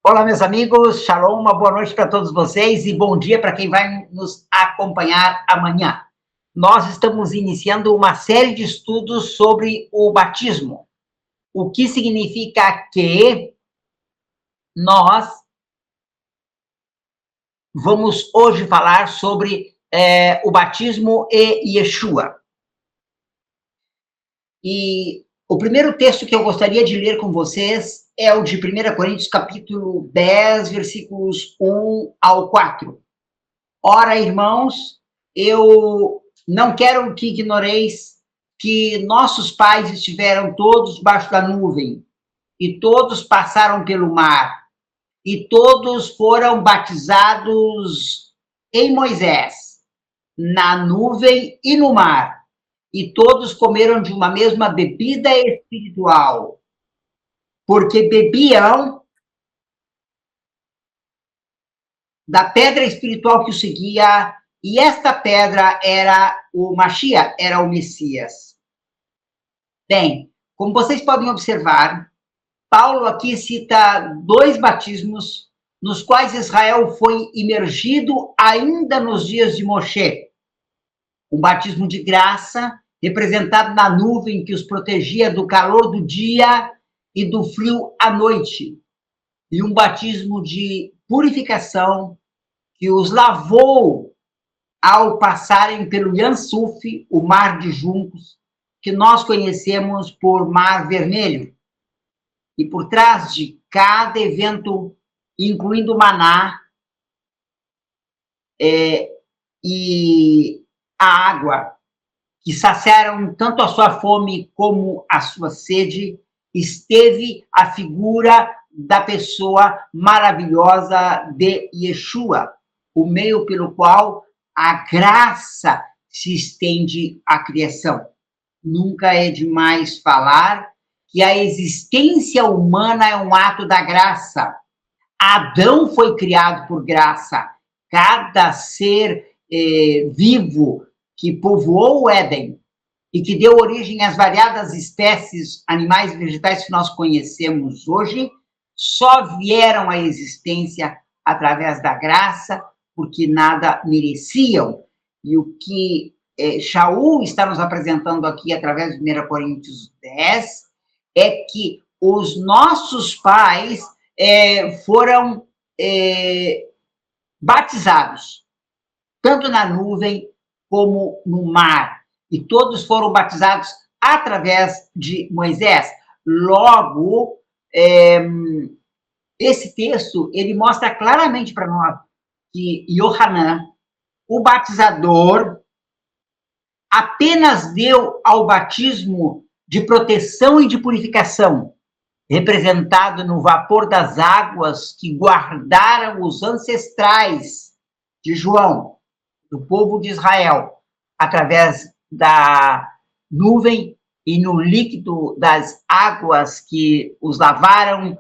Olá, meus amigos, shalom, uma boa noite para todos vocês e bom dia para quem vai nos acompanhar amanhã. Nós estamos iniciando uma série de estudos sobre o batismo, o que significa que nós vamos hoje falar sobre o batismo e Yeshua. E o primeiro texto que eu gostaria de ler com vocês é o de 1 Coríntios, capítulo 10, versículos 1 ao 4. Ora, irmãos, eu não quero que ignoreis que nossos pais estiveram todos debaixo da nuvem, e todos passaram pelo mar, e todos foram batizados em Moisés, na nuvem e no mar, e todos comeram de uma mesma bebida espiritual, porque bebiam da pedra espiritual que o seguia, e esta pedra era o Mashiach, era o Messias. Bem, como vocês podem observar, Paulo aqui cita dois batismos nos quais Israel foi imergido ainda nos dias de Moshe. Um batismo de graça, representado na nuvem que os protegia do calor do dia e do frio à noite. E um batismo de purificação que os lavou ao passarem pelo Yansuf, o mar de juncos, que nós conhecemos por Mar Vermelho. E por trás de cada evento, incluindo o maná e a água, que saciaram tanto a sua fome como a sua sede, esteve a figura da pessoa maravilhosa de Yeshua, o meio pelo qual a graça se estende à criação. Nunca é demais falar que a existência humana é um ato da graça. Adão foi criado por graça. Cada ser vivo que povoou o Éden e que deu origem às variadas espécies animais e vegetais que nós conhecemos hoje, só vieram à existência através da graça, porque nada mereciam. E o que Shaul está nos apresentando aqui através de 1 Coríntios 10 é que os nossos pais foram batizados, tanto na nuvem como no mar, e todos foram batizados através de Moisés. Logo, esse texto, ele mostra claramente para nós que Yohanan, o batizador, apenas deu ao batismo de proteção e de purificação, representado no vapor das águas que guardaram os ancestrais de João, do povo de Israel, através da nuvem e no líquido das águas que os lavaram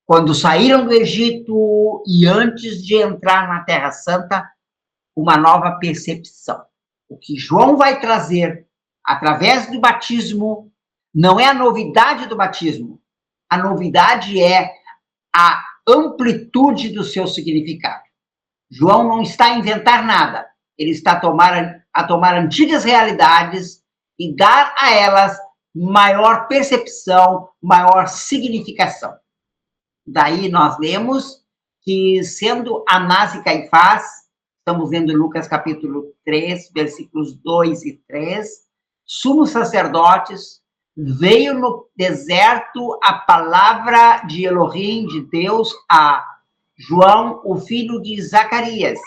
quando saíram do Egito e antes de entrar na Terra Santa, uma nova percepção. O que João vai trazer através do batismo não é a novidade do batismo. A novidade é a amplitude do seu significado. João não está a inventar nada. Ele está a tomar antigas realidades e dar a elas maior percepção, maior significação. Daí nós lemos que, sendo Anás e Caifás, estamos vendo Lucas capítulo 3, versículos 2 e 3, sumos sacerdotes, veio no deserto a palavra de Elohim, de Deus, a João, o filho de Zacarias.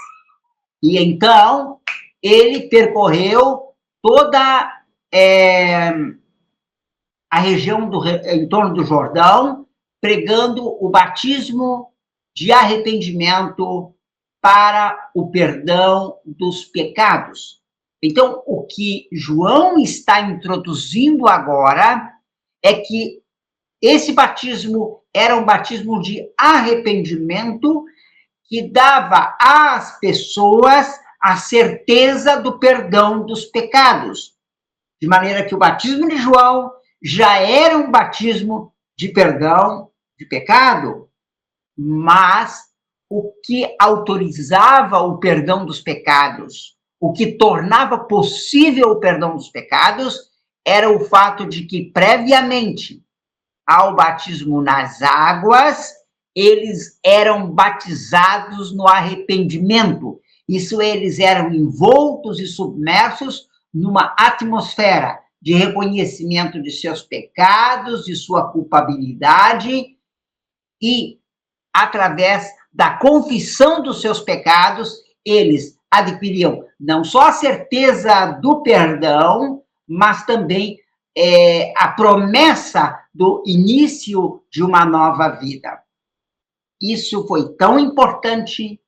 E então, ele percorreu toda a região em torno do Jordão, pregando o batismo de arrependimento para o perdão dos pecados. Então, o que João está introduzindo agora é que esse batismo era um batismo de arrependimento que dava às pessoas a certeza do perdão dos pecados. De maneira que o batismo de João já era um batismo de perdão de pecado. mas o que autorizava o perdão dos pecados, o que tornava possível o perdão dos pecados, era o fato de que, previamente ao batismo nas águas, eles eram batizados no arrependimento. Isso, eles eram envoltos e submersos numa atmosfera de reconhecimento de seus pecados, de sua culpabilidade, e, através da confissão dos seus pecados, eles adquiriam não só a certeza do perdão, mas também a promessa do início de uma nova vida. Isso foi tão importante,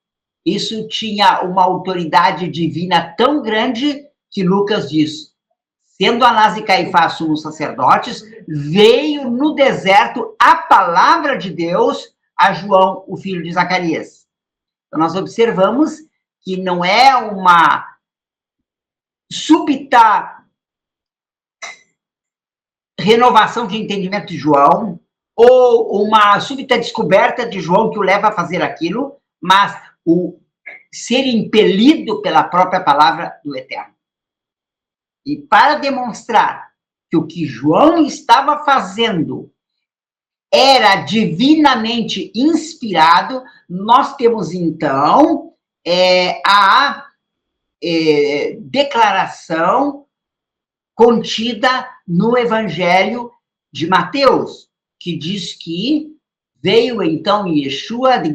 isso tinha uma autoridade divina tão grande, que Lucas diz: sendo Anás e Caifás sumos sacerdotes, veio no deserto a palavra de Deus a João, o filho de Zacarias. Então, nós observamos que não é uma súbita renovação de entendimento de João, ou uma súbita descoberta de João que o leva a fazer aquilo, mas o ser impelido pela própria palavra do Eterno. E para demonstrar que o que João estava fazendo era divinamente inspirado, nós temos, então, a declaração contida no Evangelho de Mateus, que diz que veio, então, Yeshua de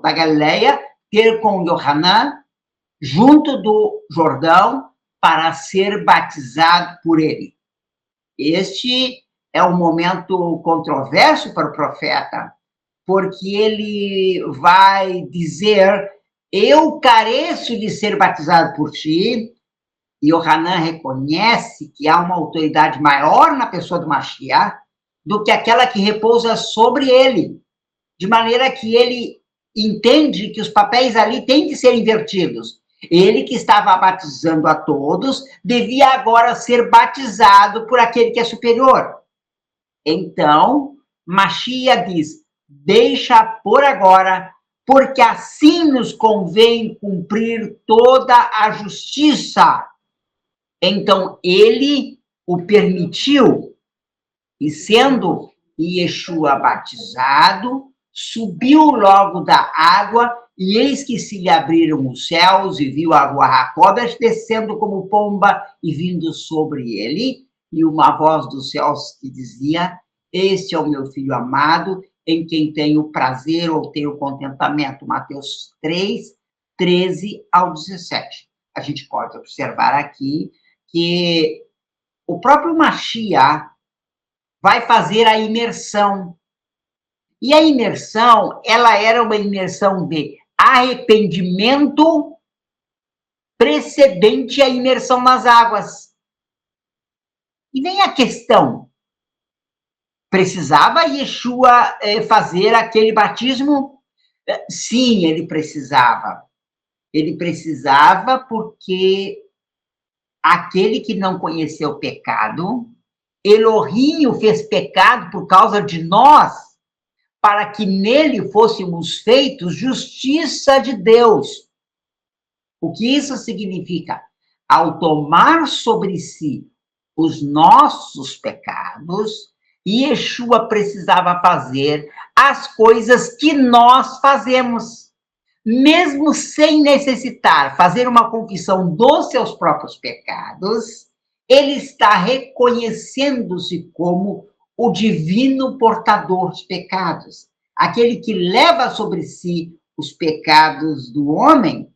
da Galileia, ter com Yohanan, junto do Jordão, para ser batizado por ele. Este é um momento controverso para o profeta, porque ele vai dizer: eu careço de ser batizado por ti. E Yohanan reconhece que há uma autoridade maior na pessoa do Mashiach do que aquela que repousa sobre ele, de maneira que ele entende que os papéis ali têm que ser invertidos. Ele, que estava batizando a todos, devia agora ser batizado por aquele que é superior. Então, Mashiach diz: deixa por agora, porque assim nos convém cumprir toda a justiça. Então, ele o permitiu, e sendo Yeshua batizado, subiu logo da água, e eis que se lhe abriram os céus, e viu a Ruach HaKodesh descendo como pomba e vindo sobre ele, e uma voz dos céus que dizia: este é o meu filho amado, em quem tenho prazer ou tenho contentamento. Mateus 3, 13 ao 17. A gente pode observar aqui que o próprio Mashiach vai fazer a imersão. E a imersão, ela era uma imersão de arrependimento precedente à imersão nas águas. E vem a questão: precisava Yeshua fazer aquele batismo? Sim, ele precisava. Ele precisava porque aquele que não conheceu o pecado, Elohim o fez pecado por causa de nós, para que nele fôssemos feitos justiça de Deus. O que isso significa? Ao tomar sobre si os nossos pecados, Yeshua precisava fazer as coisas que nós fazemos, mesmo sem necessitar fazer uma confissão dos seus próprios pecados. Ele está reconhecendo-se como o divino portador de pecados, aquele que leva sobre si os pecados do homem.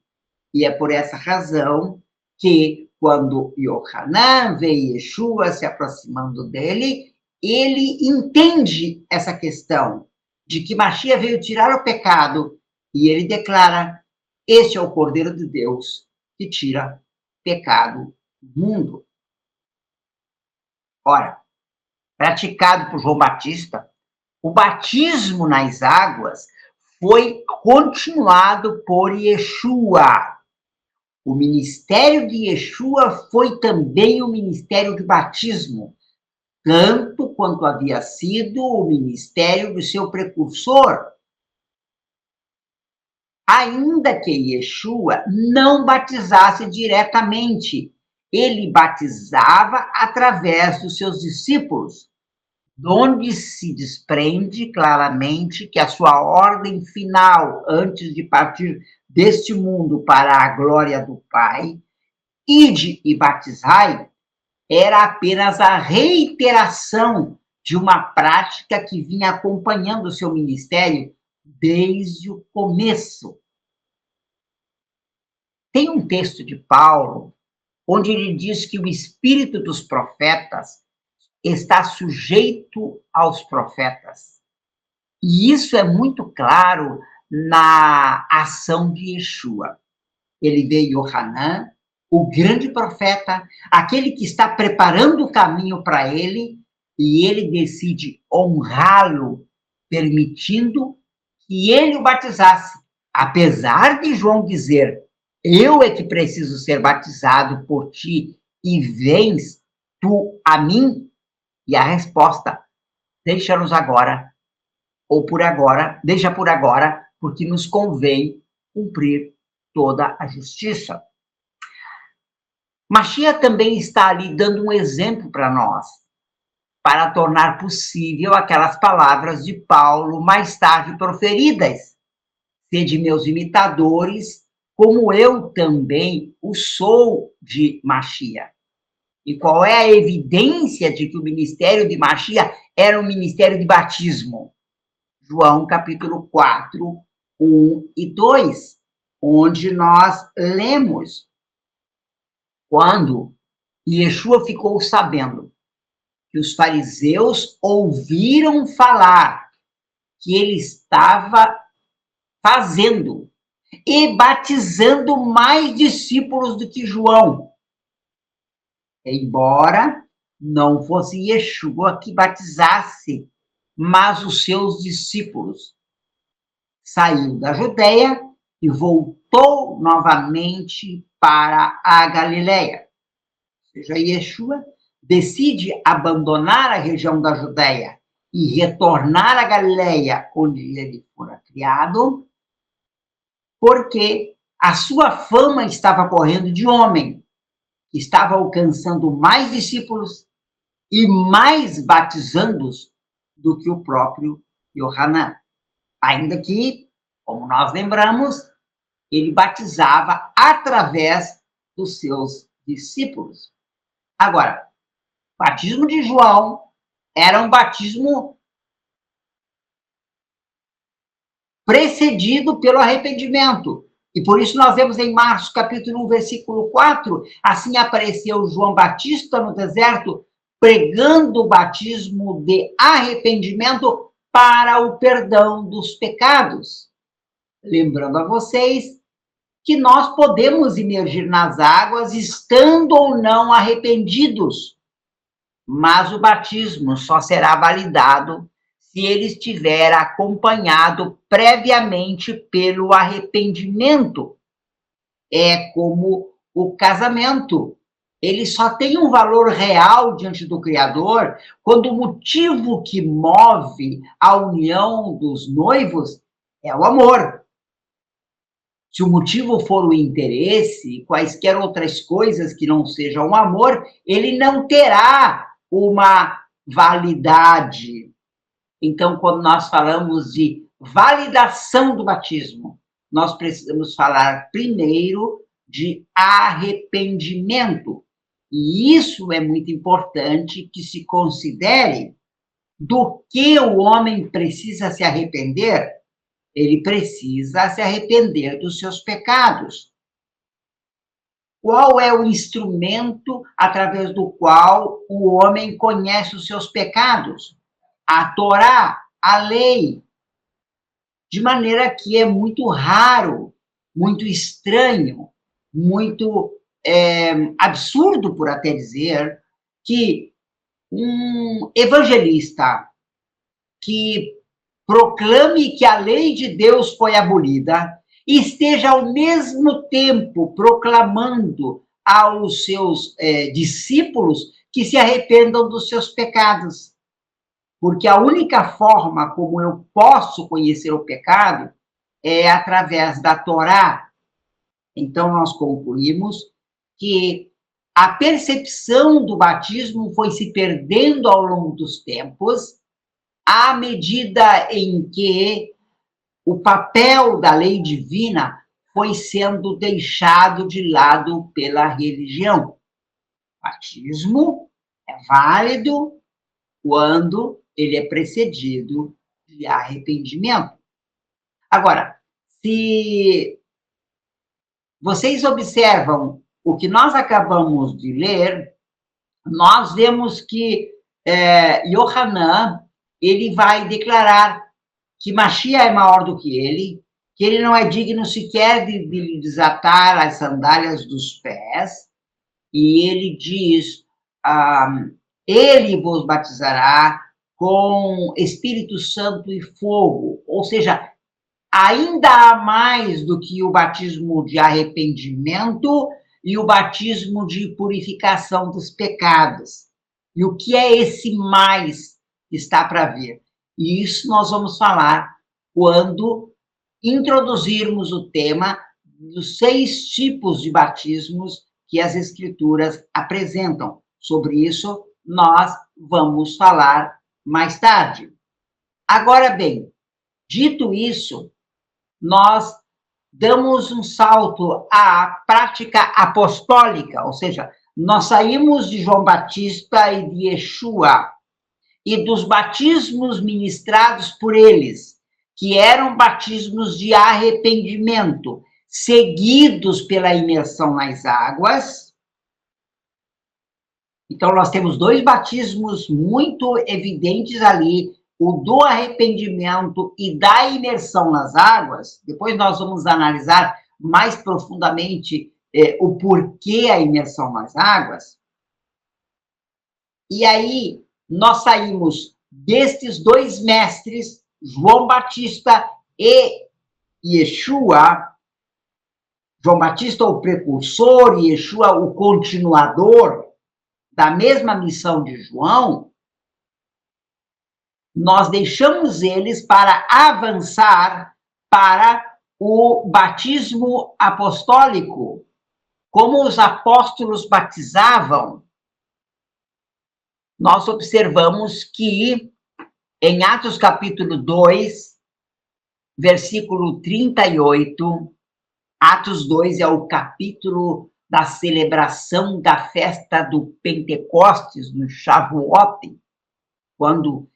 E é por essa razão que, quando Yohanan vê Yeshua se aproximando dele, ele entende essa questão de que Mashiach veio tirar o pecado, e ele declara: este é o Cordeiro de Deus que tira pecado do mundo. Ora, praticado por João Batista, o batismo nas águas foi continuado por Yeshua. O ministério de Yeshua foi também o ministério de batismo, tanto quanto havia sido o ministério do seu precursor, ainda que Yeshua não batizasse diretamente, ele batizava através dos seus discípulos, onde se desprende claramente que a sua ordem final, antes de partir deste mundo para a glória do Pai, ide e batizai, era apenas a reiteração de uma prática que vinha acompanhando o seu ministério desde o começo. Tem um texto de Paulo onde ele diz que o espírito dos profetas está sujeito aos profetas. E isso é muito claro na ação de Yeshua. Ele veio Yohanan, o grande profeta, aquele que está preparando o caminho para ele, e ele decide honrá-lo, permitindo que ele o batizasse. Apesar de João dizer, eu é que preciso ser batizado por ti, e vens tu a mim? E a resposta, deixa-nos agora, ou por agora, deixa por agora, porque nos convém cumprir toda a justiça. Mashiach também está ali dando um exemplo para nós, para tornar possível aquelas palavras de Paulo mais tarde proferidas. Sede meus imitadores, como eu também o sou de Mashiach. E qual é a evidência de que o ministério de Mashiach era um ministério de batismo? João capítulo 4, 1 e 2, onde nós lemos: quando Yeshua ficou sabendo que os fariseus ouviram falar que ele estava fazendo e batizando mais discípulos do que João, embora não fosse Yeshua que batizasse, mas os seus discípulos, saiu da Judeia e voltou novamente para a Galileia. Ou seja, Yeshua decide abandonar a região da Judeia e retornar à Galileia, onde ele fora criado, porque a sua fama estava correndo de homem, que estava alcançando mais discípulos e mais batizando-os do que o próprio Yohanan. Ainda que, como nós lembramos, ele batizava através dos seus discípulos. Agora, o batismo de João era um batismo precedido pelo arrependimento. E por isso nós vemos em Marcos, capítulo 1, versículo 4, assim apareceu João Batista no deserto, pregando o batismo de arrependimento para o perdão dos pecados. Lembrando a vocês que nós podemos imergir nas águas estando ou não arrependidos, mas o batismo só será validado se ele estiver acompanhado previamente pelo arrependimento. É como o casamento. Ele só tem um valor real diante do Criador quando o motivo que move a união dos noivos é o amor. Se o motivo for o interesse, quaisquer outras coisas que não sejam o amor, ele não terá uma validade. Então, quando nós falamos de validação do batismo, nós precisamos falar primeiro de arrependimento. E isso é muito importante que se considere do que o homem precisa se arrepender. Ele precisa se arrepender dos seus pecados. Qual é o instrumento através do qual o homem conhece os seus pecados? A Torá, a lei. De maneira que é muito raro, muito estranho, muito absurdo, por até dizer, que um evangelista que proclame que a lei de Deus foi abolida e esteja ao mesmo tempo proclamando aos seus discípulos que se arrependam dos seus pecados. Porque a única forma como eu posso conhecer o pecado é através da Torá. Então, nós concluímos que a percepção do batismo foi se perdendo ao longo dos tempos, à medida em que o papel da lei divina foi sendo deixado de lado pela religião. O batismo é válido quando ele é precedido de arrependimento. Agora, se vocês observam o que nós acabamos de ler, nós vemos que Yohanan, ele vai declarar que Mashiach é maior do que ele não é digno sequer de desatar as sandálias dos pés, e ele diz, ele vos batizará com Espírito Santo e fogo, ou seja, ainda há mais do que o batismo de arrependimento e o batismo de purificação dos pecados. E o que é esse mais que está para vir? E isso nós vamos falar quando introduzirmos o tema dos 6 tipos de batismos que as Escrituras apresentam. Sobre isso, nós vamos falar mais tarde. Agora bem, dito isso, nós damos um salto à prática apostólica, ou seja, nós saímos de João Batista e de Yeshua e dos batismos ministrados por eles, que eram batismos de arrependimento, seguidos pela imersão nas águas. Então, nós temos 2 batismos muito evidentes ali, o do arrependimento e da imersão nas águas. Depois nós vamos analisar mais profundamente o porquê a imersão nas águas. E aí, nós saímos destes 2 mestres, João Batista e Yeshua. João Batista, o precursor, e Yeshua, o continuador da mesma missão de João. Nós deixamos eles para avançar para o batismo apostólico, como os apóstolos batizavam. Nós observamos que em Atos capítulo 2, versículo 38, Atos 2 é o capítulo da celebração da festa do Pentecostes, no Shavuot, quando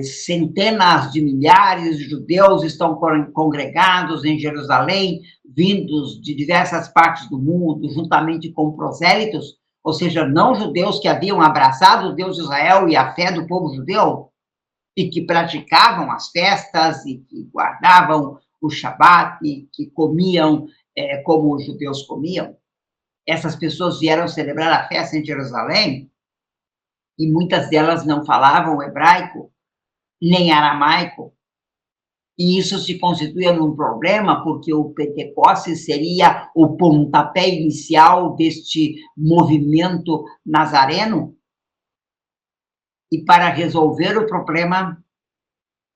centenas de milhares de judeus estão congregados em Jerusalém, vindos de diversas partes do mundo, juntamente com prosélitos, ou seja, não judeus que haviam abraçado o Deus de Israel e a fé do povo judeu, e que praticavam as festas, e que guardavam o Shabat, e que comiam como os judeus comiam. Essas pessoas vieram celebrar a festa em Jerusalém, e muitas delas não falavam hebraico, nem aramaico, e isso se constituía num problema, porque o Pentecostes seria o pontapé inicial deste movimento nazareno, e para resolver o problema,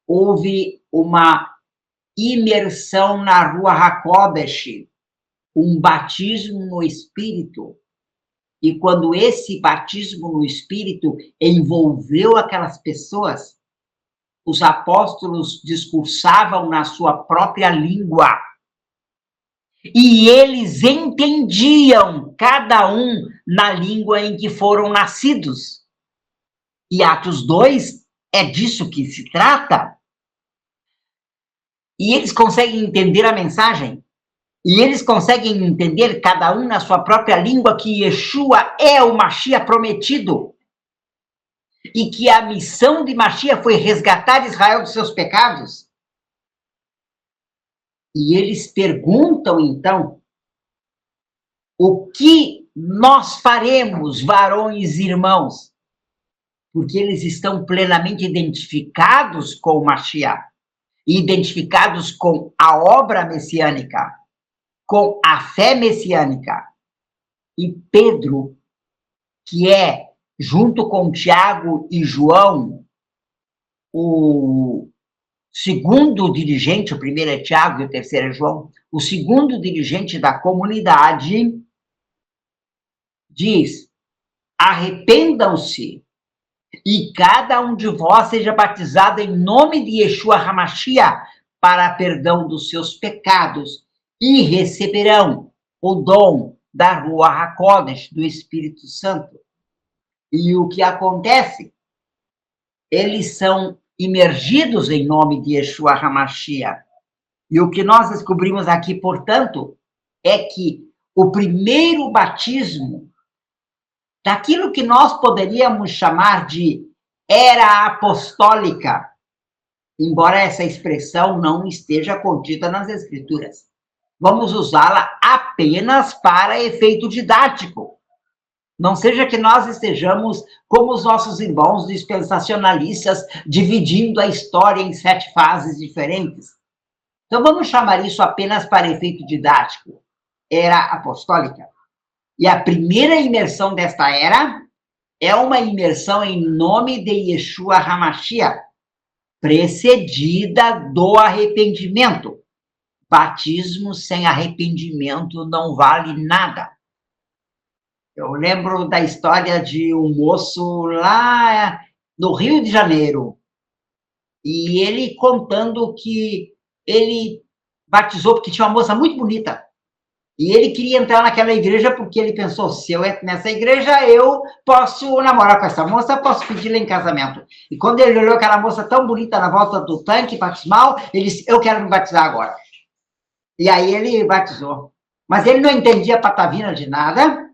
houve uma imersão na Rua HaKodesh, um batismo no Espírito. E quando esse batismo no Espírito envolveu aquelas pessoas, os apóstolos discursavam na sua própria língua. E eles entendiam, cada um, na língua em que foram nascidos. E Atos 2 é disso que se trata. E eles conseguem entender a mensagem. E eles conseguem entender, cada um na sua própria língua, que Yeshua é o Mashiach prometido. E que a missão de Mashiach foi resgatar Israel dos seus pecados. E eles perguntam, então, o que nós faremos, varões e irmãos? Porque eles estão plenamente identificados com o Mashiach, identificados com a obra messiânica, com a fé messiânica. E Pedro, que é, junto com Tiago e João, o segundo dirigente, o primeiro é Tiago e o terceiro é João, o segundo dirigente da comunidade diz: arrependam-se e cada um de vós seja batizado em nome de Yeshua HaMashiach para perdão dos seus pecados e receberão o dom da Ruach HaKodesh, do Espírito Santo. E o que acontece? Eles são imergidos em nome de Yeshua HaMashiach. E o que nós descobrimos aqui, portanto, é que o primeiro batismo, daquilo que nós poderíamos chamar de era apostólica, embora essa expressão não esteja contida nas Escrituras, vamos usá-la apenas para efeito didático. Não seja que nós estejamos como os nossos irmãos dispensacionalistas, dividindo a história em 7 fases diferentes. Então, vamos chamar isso apenas para efeito didático. Era apostólica. E a primeira imersão desta era é uma imersão em nome de Yeshua HaMashiach, precedida do arrependimento. Batismo sem arrependimento não vale nada. Eu lembro da história de um moço lá no Rio de Janeiro, e ele contando que ele batizou porque tinha uma moça muito bonita, e ele queria entrar naquela igreja porque ele pensou, se eu entro nessa igreja, eu posso namorar com essa moça, posso pedir-la em casamento. E quando ele olhou aquela moça tão bonita na volta do tanque batismal, ele disse, eu quero me batizar agora. E aí ele batizou. Mas ele não entendia patavina de nada,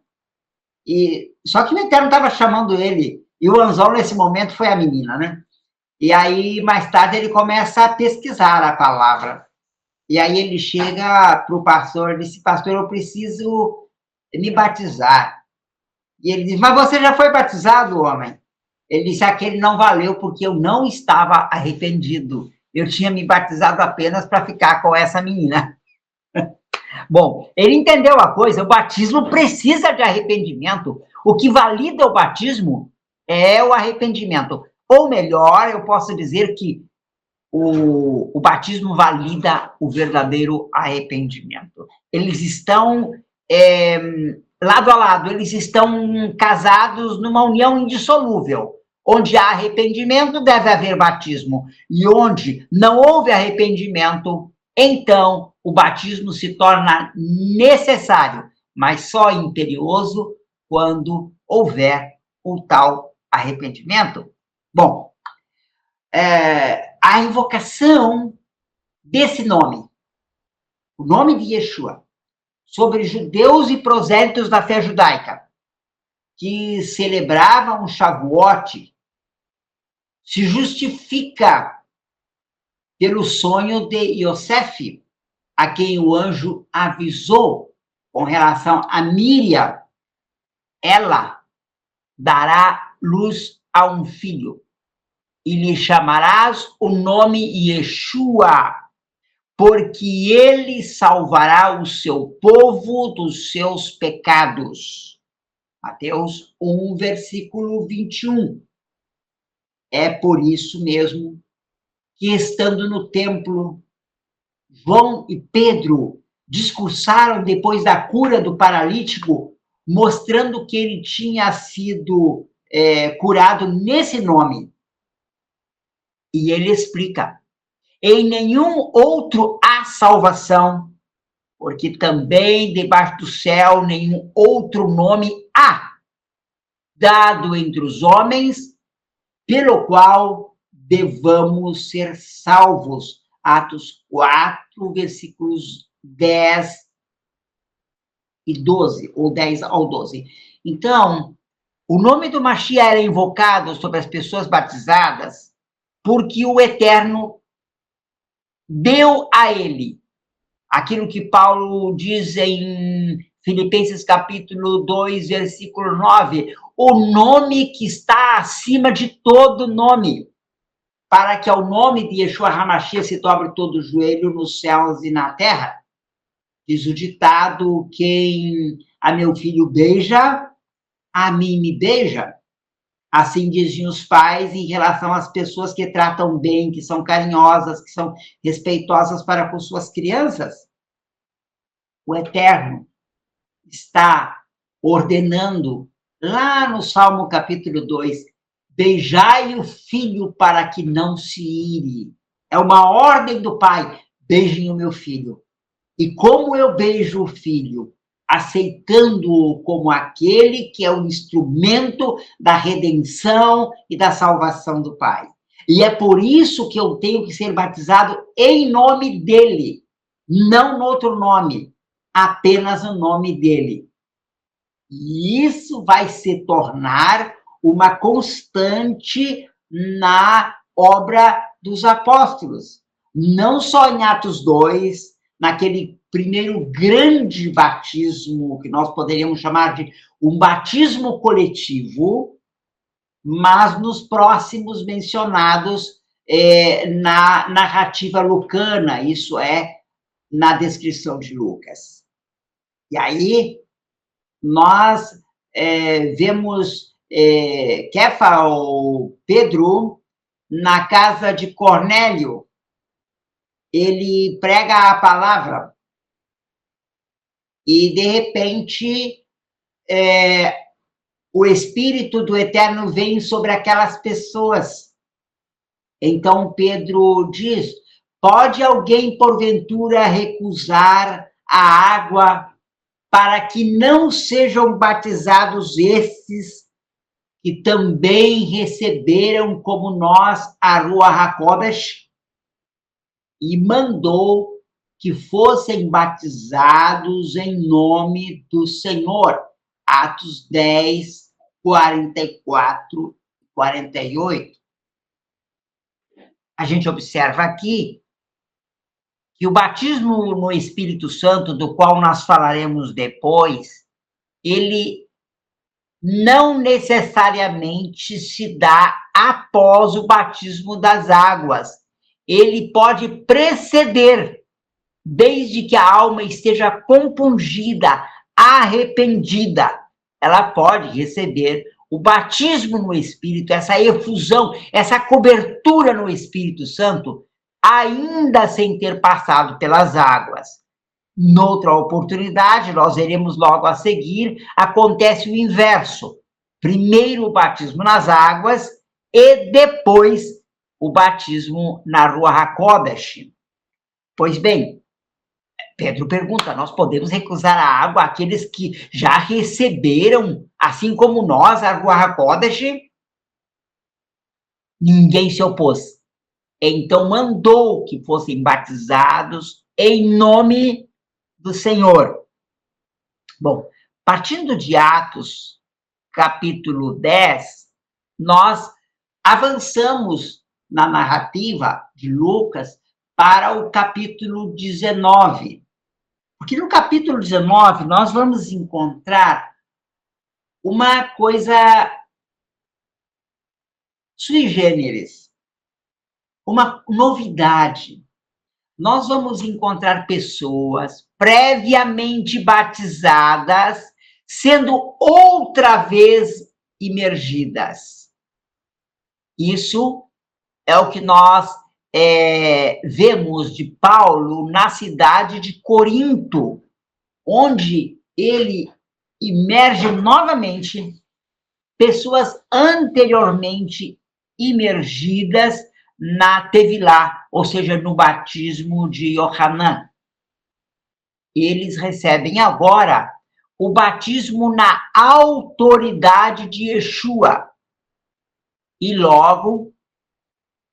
e só que o Eterno estava chamando ele, e o anzol nesse momento foi a menina, né? E aí, mais tarde, ele começa a pesquisar a palavra. E aí ele chega para o pastor e disse, pastor, eu preciso me batizar. E ele diz, mas você já foi batizado, homem? Ele disse, aquele não valeu porque eu não estava arrependido. Eu tinha me batizado apenas para ficar com essa menina. Bom, ele entendeu a coisa, o batismo precisa de arrependimento. O que valida o batismo é o arrependimento. Ou melhor, eu posso dizer que o batismo valida o verdadeiro arrependimento. Eles estão lado a lado, eles estão casados numa união indissolúvel. Onde há arrependimento, deve haver batismo. E onde não houve arrependimento, então o batismo se torna necessário, mas só imperioso quando houver o tal arrependimento. Bom, a invocação desse nome, o nome de Yeshua, sobre judeus e prosélitos da fé judaica, que celebravam o Shavuot, se justifica pelo sonho de Yosef, a quem o anjo avisou com relação a Míriam, ela dará luz a um filho, e lhe chamarás o nome Yeshua, porque ele salvará o seu povo dos seus pecados. Mateus 1, versículo 21. É por isso mesmo que, estando no templo, João e Pedro discursaram depois da cura do paralítico, mostrando que ele tinha sido curado nesse nome. E ele explica, em nenhum outro há salvação, porque também debaixo do céu nenhum outro nome há, dado entre os homens, pelo qual devamos ser salvos. Atos 4, versículos 10 e 12, ou 10 ao 12. Então, o nome do Mashiach era invocado sobre as pessoas batizadas porque o Eterno deu a ele aquilo que Paulo diz em Filipenses capítulo 2, versículo 9, o nome que está acima de todo nome, para que ao nome de Yeshua HaMashiach se dobre todo o joelho nos céus e na terra. Diz o ditado, quem a meu filho beija, a mim me beija. Assim diziam os pais em relação às pessoas que tratam bem, que são carinhosas, que são respeitosas para com suas crianças. O Eterno está ordenando, lá no Salmo capítulo 2, beijai o filho para que não se ire. É uma ordem do pai, beijem o meu filho. E como eu beijo o filho? Aceitando-o como aquele que é o instrumento da redenção e da salvação do Pai. E é por isso que eu tenho que ser batizado em nome dele, não no outro nome, apenas o nome dele. E isso vai se tornar uma constante na obra dos apóstolos. Não só em Atos 2, naquele primeiro grande batismo, que nós poderíamos chamar de um batismo coletivo, mas nos próximos mencionados na narrativa lucana, isso é, na descrição de Lucas. E aí, nós vemos Kefa, ou Pedro, na casa de Cornélio. Ele prega a palavra e, de repente, o Espírito do Eterno vem sobre aquelas pessoas. Então, Pedro diz, pode alguém, porventura, recusar a água para que não sejam batizados esses que também receberam, como nós, a Ruach HaKodesh? E mandou que fossem batizados em nome do Senhor. Atos 10, 44 e 48. A gente observa aqui que o batismo no Espírito Santo, do qual nós falaremos depois, ele não necessariamente se dá após o batismo das águas. Ele pode preceder, desde que a alma esteja compungida, arrependida. Ela pode receber o batismo no Espírito, essa efusão, essa cobertura no Espírito Santo, ainda sem ter passado pelas águas. Noutra oportunidade, nós veremos logo a seguir, acontece o inverso. Primeiro o batismo nas águas e depois o batismo na Ruach HaKodesh. Pois bem, Pedro pergunta, nós podemos recusar a água àqueles que já receberam, assim como nós, a Ruach HaKodesh? Ninguém se opôs. Então mandou que fossem batizados em nome do Senhor. Bom, partindo de Atos, capítulo 10, nós avançamos na narrativa de Lucas para o capítulo 19. Porque no capítulo 19 nós vamos encontrar uma coisa sui generis, uma novidade. Nós vamos encontrar pessoas previamente batizadas sendo outra vez imergidas. Isso é o que nós vemos de Paulo na cidade de Corinto, onde ele imerge novamente pessoas anteriormente imergidas na Tevilá, ou seja, no batismo de Yohanan. Eles recebem agora o batismo na autoridade de Yeshua. E logo,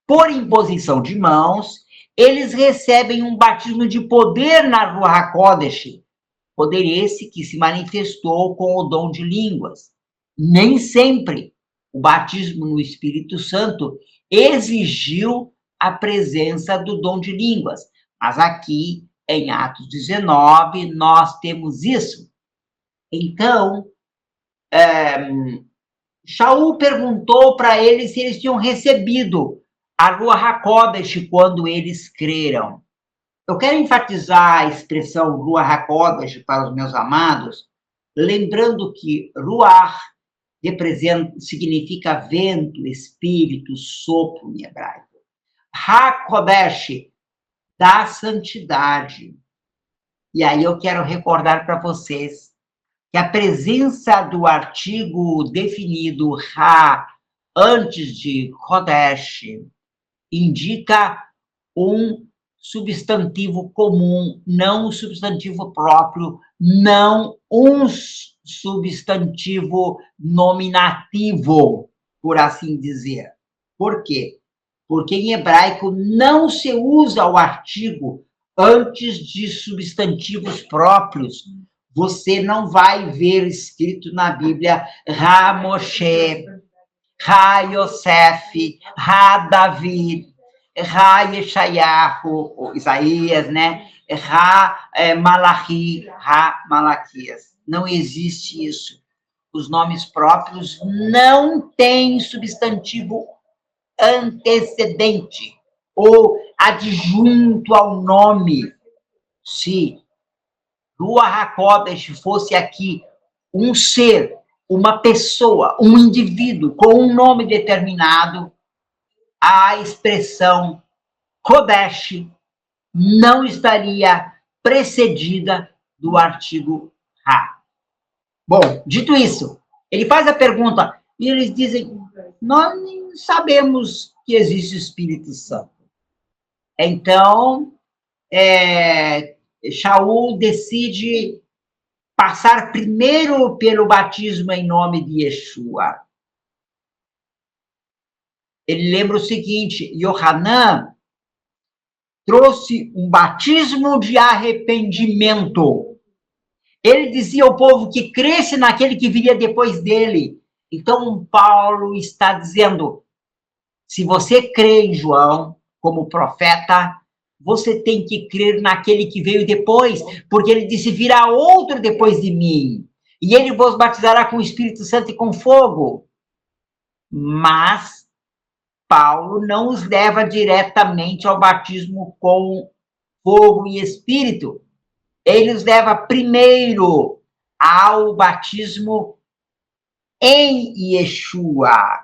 por imposição de mãos, eles recebem um batismo de poder na Ruach HaKodesh, poder esse que se manifestou com o dom de línguas. Nem sempre o batismo no Espírito Santo exigiu a presença do dom de línguas, mas aqui, em Atos 19, nós temos isso. Então, Shaul perguntou para eles se eles tinham recebido a Ruach HaKodesh quando eles creram. Eu quero enfatizar a expressão Ruach HaKodesh para os meus amados, lembrando que Ruach significa vento, espírito, sopro em hebraico. HaKodesh, da santidade. E aí eu quero recordar para vocês que a presença do artigo definido Ha antes de Kodesh indica um substantivo comum, não um substantivo próprio, não um substantivo nominativo, por assim dizer. Por quê? Porque em hebraico não se usa o artigo antes de substantivos próprios. Você não vai ver escrito na Bíblia Ha Moshe, Ha Yosef, Ha David, Ha Yeshayahu, Isaías, né? Ha Malachi, Ha Malaquias. Não existe isso. Os nomes próprios não têm substantivo antecedente ou adjunto ao nome. Se Ruach HaKodesh fosse aqui um ser, uma pessoa, um indivíduo com um nome determinado, a expressão Kodesh não estaria precedida do artigo Ha. Bom, dito isso, ele faz a pergunta e eles dizem, nós nem sabemos que existe o Espírito Santo. Então, Shaul decide passar primeiro pelo batismo em nome de Yeshua. Ele lembra o seguinte, Yohanan trouxe um batismo de arrependimento. Ele dizia ao povo que cresce naquele que viria depois dele. Então, Paulo está dizendo, se você crê em João como profeta, você tem que crer naquele que veio depois, porque ele disse, virá outro depois de mim, e ele vos batizará com o Espírito Santo e com fogo. Mas Paulo não os leva diretamente ao batismo com fogo e Espírito. Ele os leva primeiro ao batismo em Yeshua.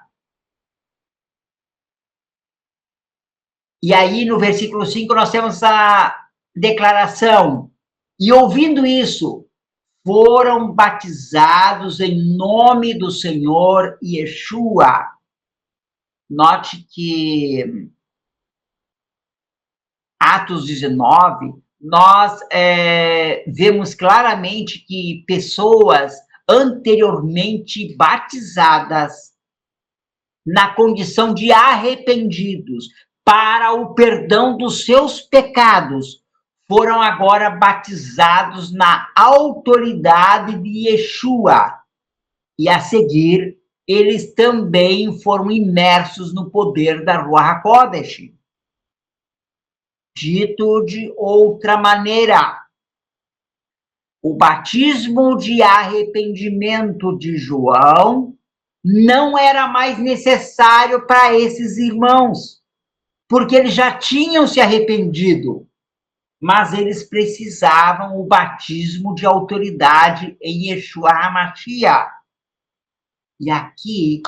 E aí, no versículo 5, nós temos a declaração. E ouvindo isso, foram batizados em nome do Senhor Yeshua. Note que Atos 19, nós vemos claramente que pessoas anteriormente batizadas na condição de arrependidos para o perdão dos seus pecados, foram agora batizados na autoridade de Yeshua. E a seguir, eles também foram imersos no poder da Ruach HaKodesh. Dito de outra maneira, o batismo de arrependimento de João não era mais necessário para esses irmãos, porque eles já tinham se arrependido, mas eles precisavam o batismo de autoridade em Yeshua HaMashiach. E aqui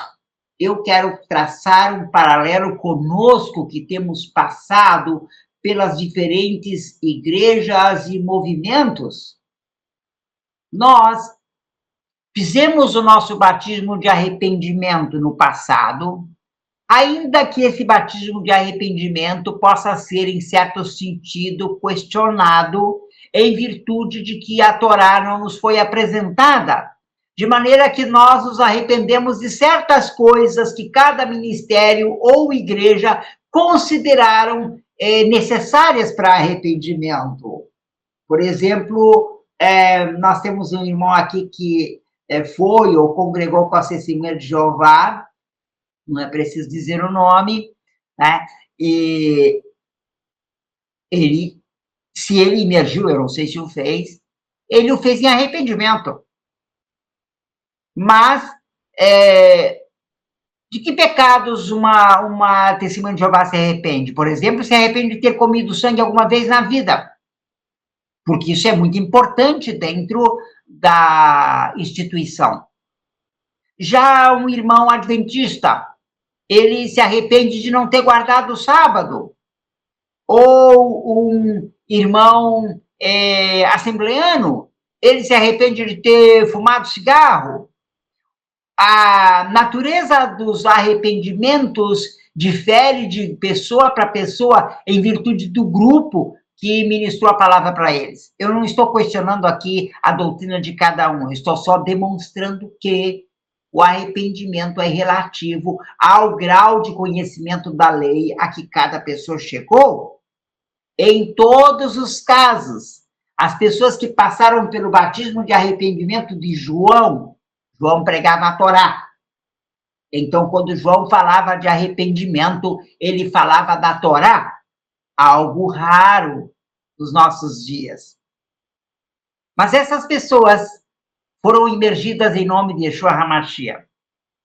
eu quero traçar um paralelo conosco que temos passado pelas diferentes igrejas e movimentos. Nós fizemos o nosso batismo de arrependimento no passado, ainda que esse batismo de arrependimento possa ser, em certo sentido, questionado em virtude de que a Torá não nos foi apresentada, de maneira que nós nos arrependemos de certas coisas que cada ministério ou igreja consideraram necessárias para arrependimento. Por exemplo, nós temos um irmão aqui que foi ou congregou com a Testemunha de Jeová, não é preciso dizer o nome, né? E se ele emergiu, eu não sei se o fez, ele o fez em arrependimento. Mas, de que pecados uma testemunha de Jeová se arrepende? Por exemplo, se arrepende de ter comido sangue alguma vez na vida, porque isso é muito importante dentro da instituição. Já um irmão adventista, ele se arrepende de não ter guardado o sábado. Ou um irmão assembleano, ele se arrepende de ter fumado cigarro. A natureza dos arrependimentos difere de pessoa para pessoa em virtude do grupo que ministrou a palavra para eles. Eu não estou questionando aqui a doutrina de cada um, eu estou só demonstrando que o arrependimento é relativo ao grau de conhecimento da lei a que cada pessoa chegou. Em todos os casos, as pessoas que passaram pelo batismo de arrependimento de João pregava a Torá. Então, quando João falava de arrependimento, ele falava da Torá, algo raro nos nossos dias. Mas essas pessoas foram imergidas em nome de Yeshua HaMashiach.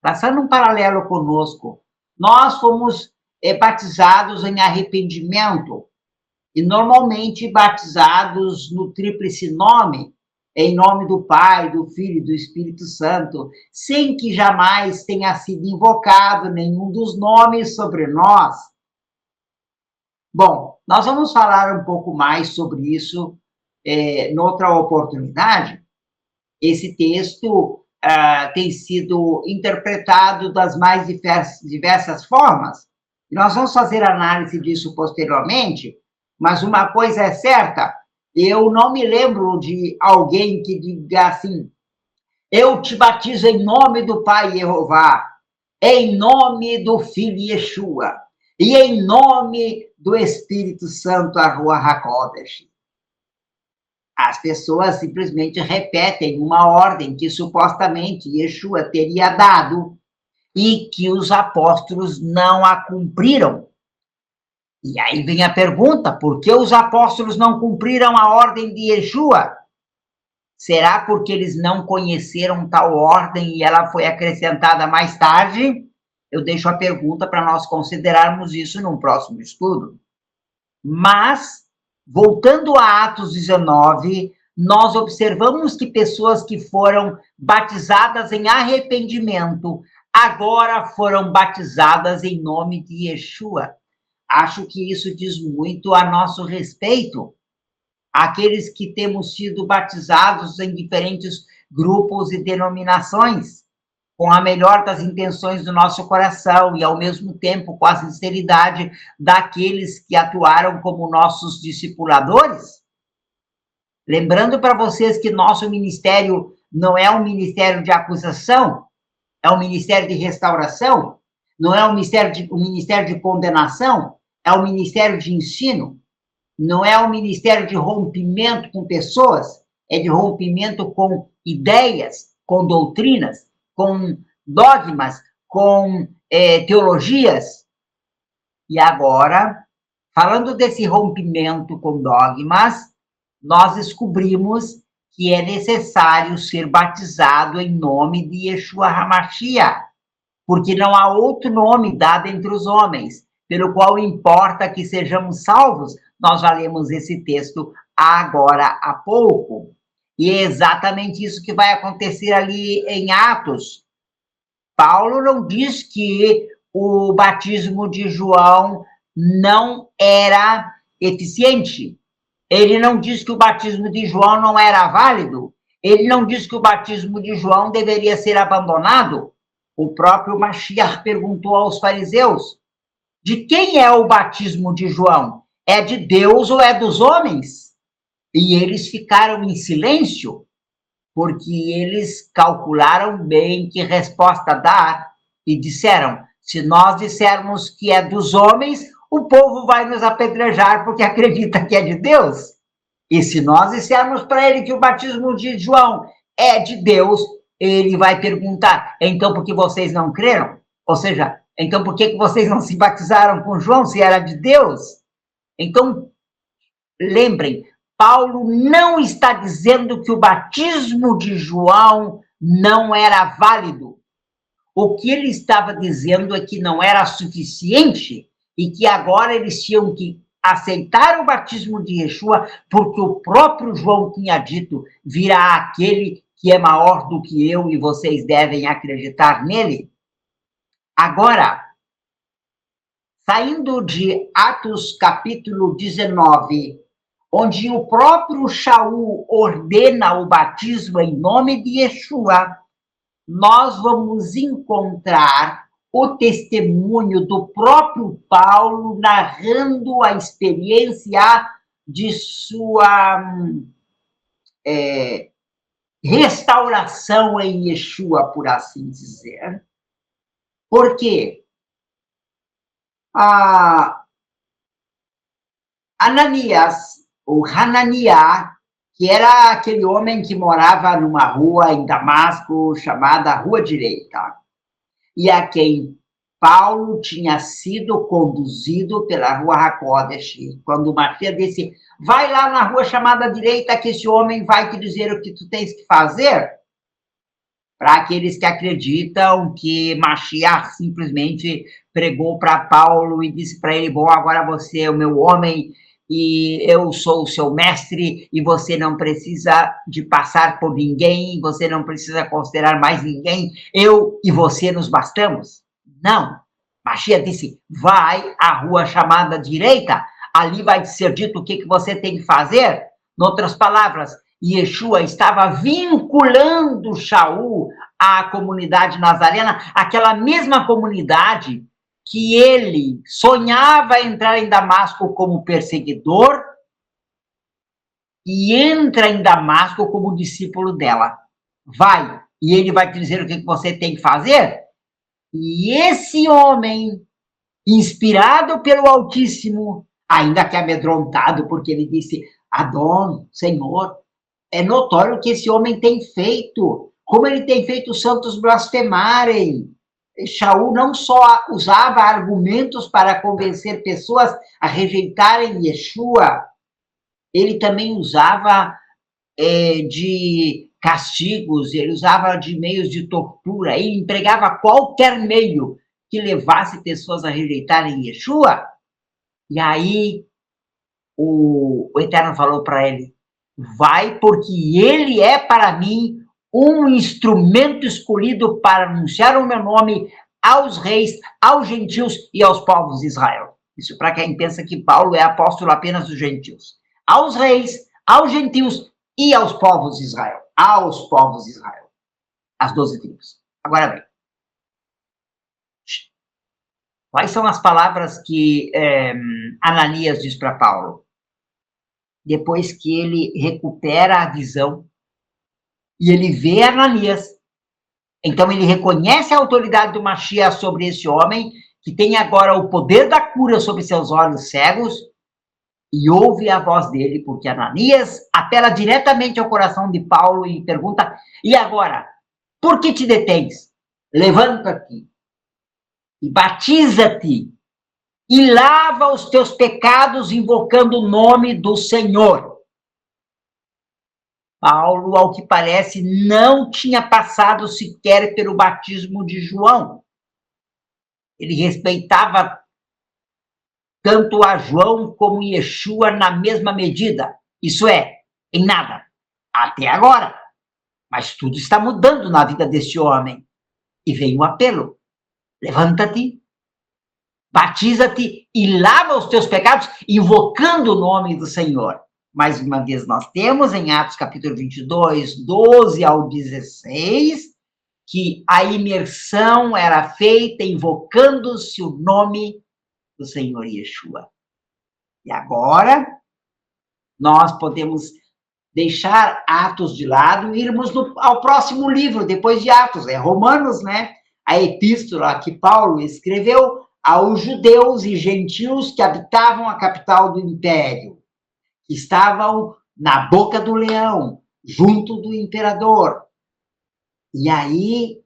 Traçando um paralelo conosco, nós fomos batizados em arrependimento, e normalmente batizados no tríplice nome, em nome do Pai, do Filho e do Espírito Santo, sem que jamais tenha sido invocado nenhum dos nomes sobre nós. Bom, nós vamos falar um pouco mais sobre isso noutra oportunidade. Esse texto tem sido interpretado das mais diversas formas, e nós vamos fazer análise disso posteriormente, mas uma coisa é certa, eu não me lembro de alguém que diga assim, eu te batizo em nome do Pai Jeová, em nome do Filho Yeshua, e em nome do Espírito Santo, a Ruach HaKodesh. As pessoas simplesmente repetem uma ordem que supostamente Yeshua teria dado e que os apóstolos não a cumpriram. E aí vem a pergunta, por que os apóstolos não cumpriram a ordem de Yeshua? Será porque eles não conheceram tal ordem e ela foi acrescentada mais tarde? Eu deixo a pergunta para nós considerarmos isso num próximo estudo. Mas, voltando a Atos 19, nós observamos que pessoas que foram batizadas em arrependimento, agora foram batizadas em nome de Yeshua. Acho que isso diz muito a nosso respeito. Aqueles que temos sido batizados em diferentes grupos e denominações, com a melhor das intenções do nosso coração e, ao mesmo tempo, com a sinceridade daqueles que atuaram como nossos discipuladores. Lembrando para vocês que nosso ministério não é um ministério de acusação, é um ministério de restauração, não é um ministério de condenação, é um ministério de ensino, não é um ministério de rompimento com pessoas, é de rompimento com ideias, com doutrinas, com dogmas, com teologias. E agora, falando desse rompimento com dogmas, nós descobrimos que é necessário ser batizado em nome de Yeshua HaMashiach, porque não há outro nome dado entre os homens, pelo qual importa que sejamos salvos. Nós já lemos esse texto agora há pouco. E é exatamente isso que vai acontecer ali em Atos. Paulo não diz que o batismo de João não era eficiente. Ele não diz que o batismo de João não era válido. Ele não diz que o batismo de João deveria ser abandonado. O próprio Mashiach perguntou aos fariseus, de quem é o batismo de João? É de Deus ou é dos homens? E eles ficaram em silêncio, porque eles calcularam bem que resposta dar e disseram, se nós dissermos que é dos homens, o povo vai nos apedrejar porque acredita que é de Deus. E se nós dissermos para ele que o batismo de João é de Deus, ele vai perguntar, então por que vocês não creram? Ou seja, então por que vocês não se batizaram com João se era de Deus? Então, lembrem, Paulo não está dizendo que o batismo de João não era válido. O que ele estava dizendo é que não era suficiente e que agora eles tinham que aceitar o batismo de Yeshua, porque o próprio João tinha dito, virá aquele que é maior do que eu e vocês devem acreditar nele? Agora, saindo de Atos capítulo 19, onde o próprio Shaul ordena o batismo em nome de Yeshua, nós vamos encontrar o testemunho do próprio Paulo narrando a experiência de sua restauração em Yeshua, por assim dizer. Por quê? Ananias, ou Hananiah, que era aquele homem que morava numa rua em Damasco chamada Rua Direita, e a quem Paulo tinha sido conduzido pela Rua HaKodesh. Quando Mashiach disse, vai lá na rua chamada Direita, que esse homem vai te dizer o que tu tens que fazer. Para aqueles que acreditam que Mashiach simplesmente pregou para Paulo e disse para ele, bom, agora você é o meu homem e eu sou o seu mestre e você não precisa de passar por ninguém, você não precisa considerar mais ninguém, eu e você nos bastamos. Não. Mashiach disse, vai à rua chamada Direita, ali vai te ser dito o que você tem que fazer. Em outras palavras, Yeshua estava vinculando Shaul à comunidade nazarena, aquela mesma comunidade que ele sonhava entrar em Damasco como perseguidor e entra em Damasco como discípulo dela. Vai, e ele vai te dizer o que você tem que fazer. E esse homem, inspirado pelo Altíssimo, ainda que amedrontado, porque ele disse, Adon, Senhor, é notório o que esse homem tem feito, como ele tem feito os santos blasfemarem. Shaul não só usava argumentos para convencer pessoas a rejeitarem Yeshua, ele também usava de castigos, ele usava de meios de tortura, ele empregava qualquer meio que levasse pessoas a rejeitarem Yeshua. E aí o Eterno falou para ele, vai, porque ele é para mim um instrumento escolhido para anunciar o meu nome aos reis, aos gentios e aos povos de Israel. Isso para quem pensa que Paulo é apóstolo apenas dos gentios. Aos reis, aos gentios e aos povos de Israel. Aos povos de Israel. As 12 tribos. Agora bem. Quais são as palavras que Ananias diz para Paulo? Depois que ele recupera a visão e ele vê Ananias, então ele reconhece a autoridade do Mashiach sobre esse homem, que tem agora o poder da cura sobre seus olhos cegos, e ouve a voz dele, porque Ananias apela diretamente ao coração de Paulo e pergunta, e agora, por que te detens? Levanta-te e batiza-te e lava os teus pecados invocando o nome do Senhor. Paulo, ao que parece, não tinha passado sequer pelo batismo de João. Ele respeitava tanto a João como Yeshua na mesma medida. Isso é, em nada. Até agora. Mas tudo está mudando na vida deste homem. E vem o apelo. Levanta-te, batiza-te e lava os teus pecados, invocando o nome do Senhor. Mais uma vez, nós temos em Atos capítulo 22, 12 ao 16, que a imersão era feita invocando-se o nome do Senhor Yeshua. E agora, nós podemos deixar Atos de lado e irmos ao próximo livro, depois de Atos, é Romanos, né? A epístola que Paulo escreveu aos judeus e gentios que habitavam a capital do império, que estavam na boca do leão, junto do imperador. E aí,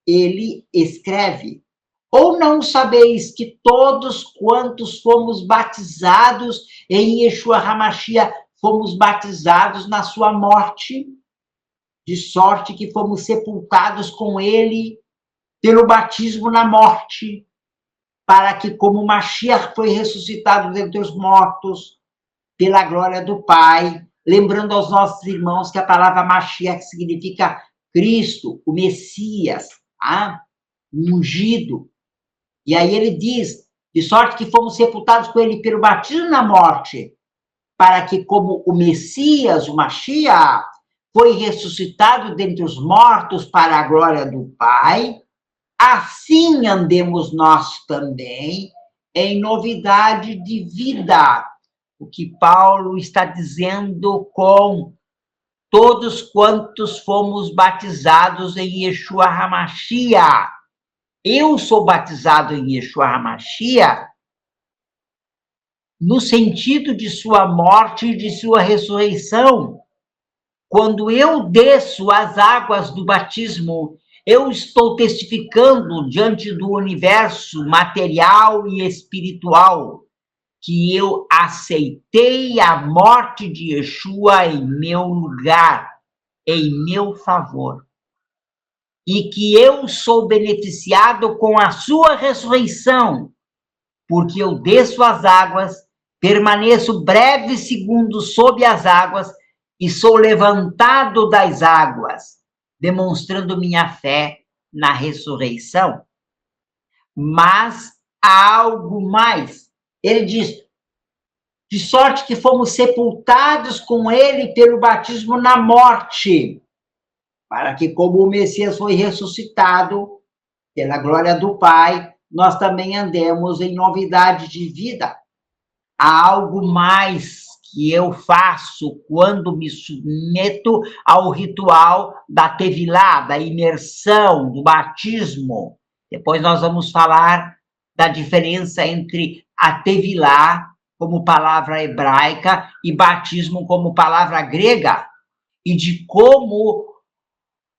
ele escreve, ou não sabeis que todos quantos fomos batizados em Yeshua HaMashiach, fomos batizados na sua morte, de sorte que fomos sepultados com ele pelo batismo na morte, para que, como Mashiach foi ressuscitado dentre os mortos, pela glória do Pai, lembrando aos nossos irmãos que a palavra Mashiach significa Cristo, o Messias, tá? O ungido. E aí ele diz, de sorte que fomos sepultados com ele pelo batismo na morte, para que, como o Messias, o Mashiach, foi ressuscitado dentre os mortos para a glória do Pai, assim andemos nós também em novidade de vida. O que Paulo está dizendo com todos quantos fomos batizados em Yeshua HaMashiach. Eu sou batizado em Yeshua HaMashiach no sentido de sua morte e de sua ressurreição. Quando eu desço as águas do batismo, eu estou testificando diante do universo material e espiritual que eu aceitei a morte de Yeshua em meu lugar, em meu favor. E que eu sou beneficiado com a sua ressurreição, porque eu desço as águas, permaneço breves segundos sob as águas e sou levantado das águas, demonstrando minha fé na ressurreição. Mas há algo mais. Ele diz, de sorte que fomos sepultados com ele pelo batismo na morte, para que, como o Messias foi ressuscitado pela glória do Pai, nós também andemos em novidade de vida. Há algo mais que eu faço quando me submeto ao ritual da Tevilá, da imersão, do batismo. Depois nós vamos falar da diferença entre a Tevilá, como palavra hebraica, e batismo como palavra grega, e de como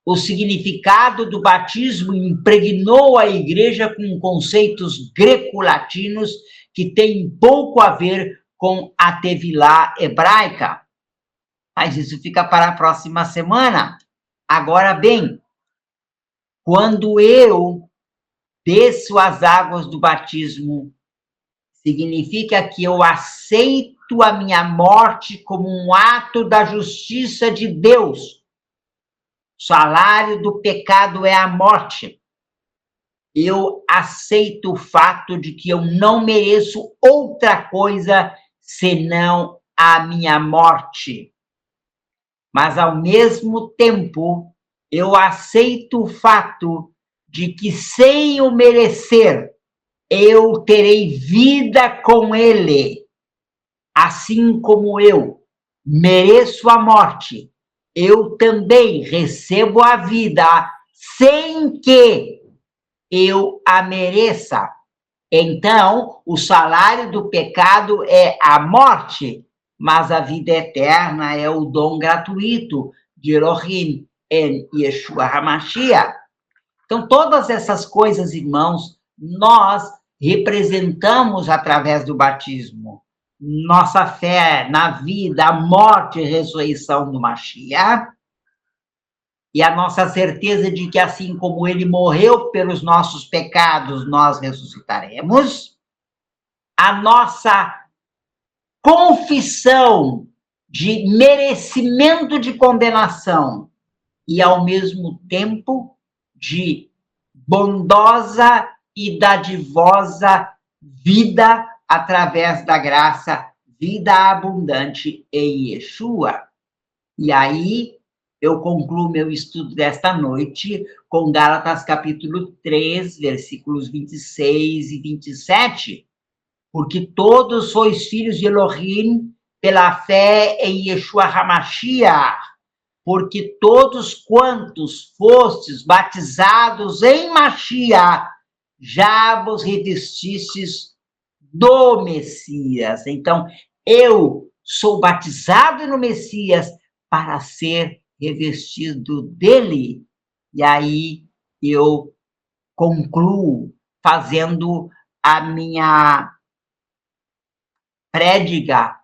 o significado do batismo impregnou a igreja com conceitos greco-latinos que têm pouco a ver com a Tevilá hebraica. Mas isso fica para a próxima semana. Agora bem, quando eu desço as águas do batismo, significa que eu aceito a minha morte como um ato da justiça de Deus. O salário do pecado é a morte. Eu aceito o fato de que eu não mereço outra coisa senão a minha morte. Mas, ao mesmo tempo, eu aceito o fato de que, sem o merecer, eu terei vida com ele. Assim como eu mereço a morte, eu também recebo a vida sem que eu a mereça. Então, o salário do pecado é a morte, mas a vida eterna é o dom gratuito de Elohim em Yeshua HaMashiach. Então, todas essas coisas, irmãos, nós representamos através do batismo. Nossa fé na vida, a morte e ressurreição do Mashiach, e a nossa certeza de que, assim como ele morreu pelos nossos pecados, nós ressuscitaremos. A nossa confissão de merecimento de condenação e, ao mesmo tempo, de bondosa e dadivosa vida através da graça, vida abundante em Yeshua. E aí, eu concluo meu estudo desta noite com Gálatas capítulo 3, versículos 26 e 27. Porque todos sois filhos de Elohim pela fé em Yeshua HaMashiach, porque todos quantos fostes batizados em Mashiach, já vos revestistes do Messias. Então, eu sou batizado no Messias para ser revestido dele. E aí eu concluo fazendo a minha prédica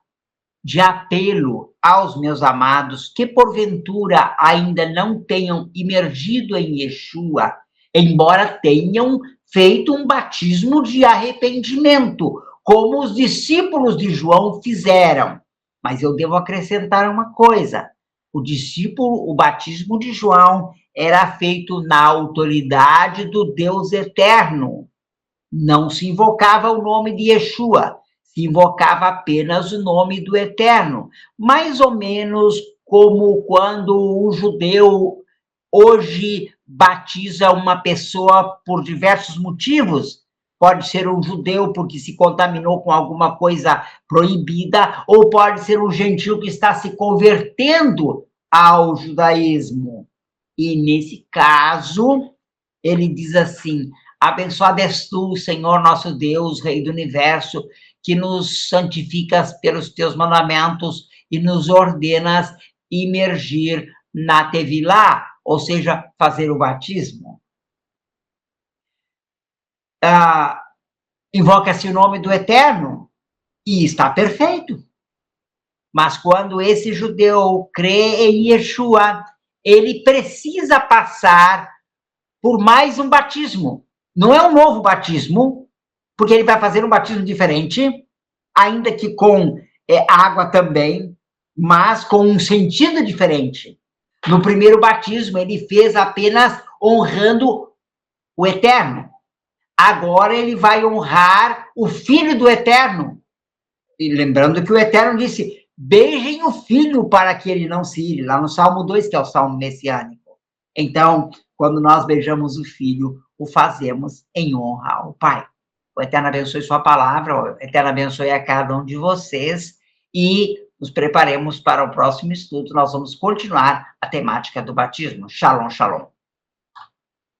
de apelo aos meus amados que porventura ainda não tenham imergido em Yeshua, embora tenham feito um batismo de arrependimento, como os discípulos de João fizeram. Mas eu devo acrescentar uma coisa: o batismo de João era feito na autoridade do Deus eterno. Não se invocava o nome de Yeshua, se invocava apenas o nome do Eterno. Mais ou menos como quando o judeu hoje batiza uma pessoa por diversos motivos. Pode ser um judeu porque se contaminou com alguma coisa proibida, ou pode ser um gentil que está se convertendo ao judaísmo. E nesse caso, ele diz assim: abençoado és tu, Senhor nosso Deus, Rei do Universo, que nos santificas pelos teus mandamentos e nos ordenas imergir na Tevilá, ou seja, fazer o batismo. Invoca-se o nome do Eterno e está perfeito. Mas quando esse judeu crê em Yeshua, ele precisa passar por mais um batismo. Não é um novo batismo, porque ele vai fazer um batismo diferente, ainda que com água também, mas com um sentido diferente. No primeiro batismo, ele fez apenas honrando o Eterno. Agora ele vai honrar o Filho do Eterno. E lembrando que o Eterno disse: beijem o Filho para que ele não se ire, lá no Salmo 2, que é o Salmo messiânico. Então, quando nós beijamos o Filho, o fazemos em honra ao Pai. O Eterno abençoe sua palavra, o Eterno abençoe a cada um de vocês e nos preparemos para o próximo estudo. Nós vamos continuar a temática do batismo. Shalom, shalom.